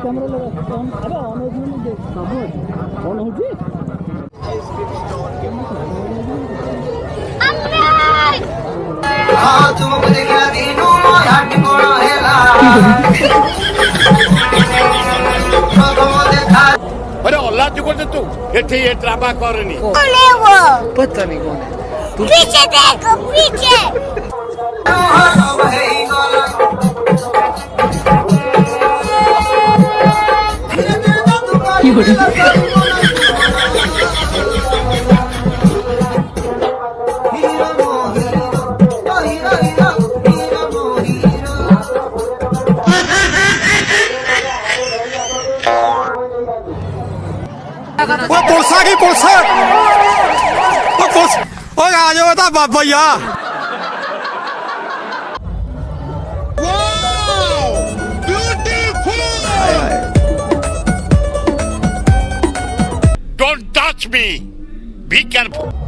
Camera लगा अरे on हो गया सब ऑन हो जी हां तुम देखा दिनो हट कोड़ा हेला अरे अल्लाह तू को तू एठी ये ट्राबा करनी कौन है वो पता नहीं कौन है तू पीछे देखो पीछे वो पुलसा की पुलसा वो पुलिस ओ आ जाओ ता भैया Don't touch me. Be careful.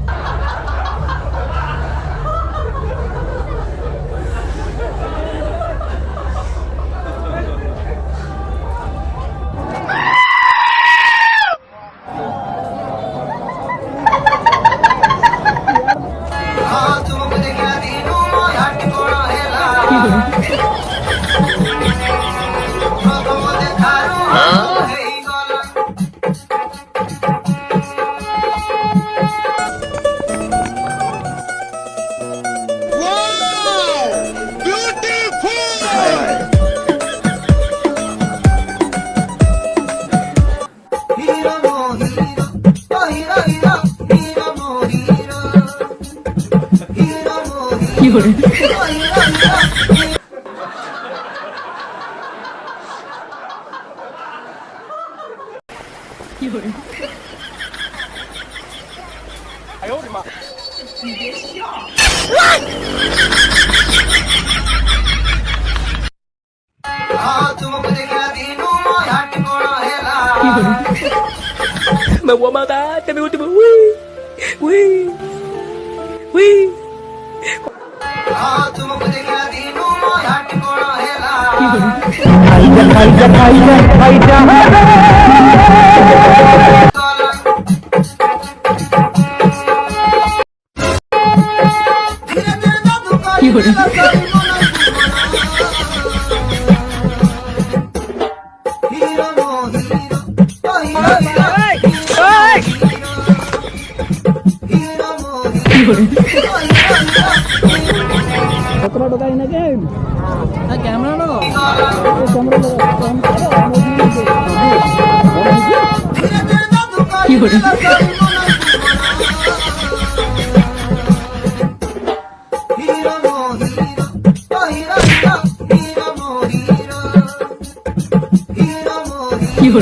Me voy a matar, te me último. Uy. कतरा डोका इन अगेन ना कैमरा लो कैमरा लो की हो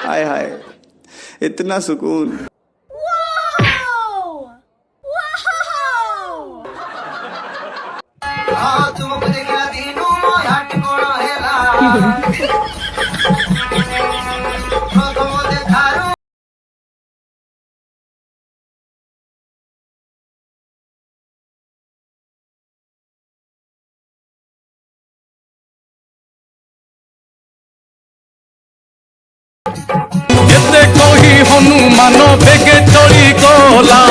हाय हाय इतना सुकून যেতে কহি হনুমান বেগে চড়ি গলা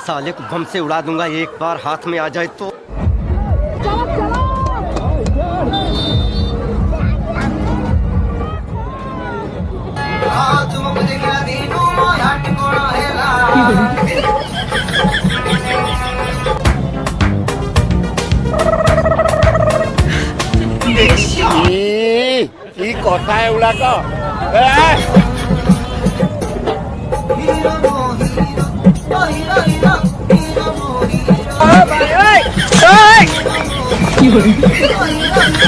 साले को बम से उड़ा दूंगा एक बार हाथ में आ जाए तो की कथा एगुड़ाक की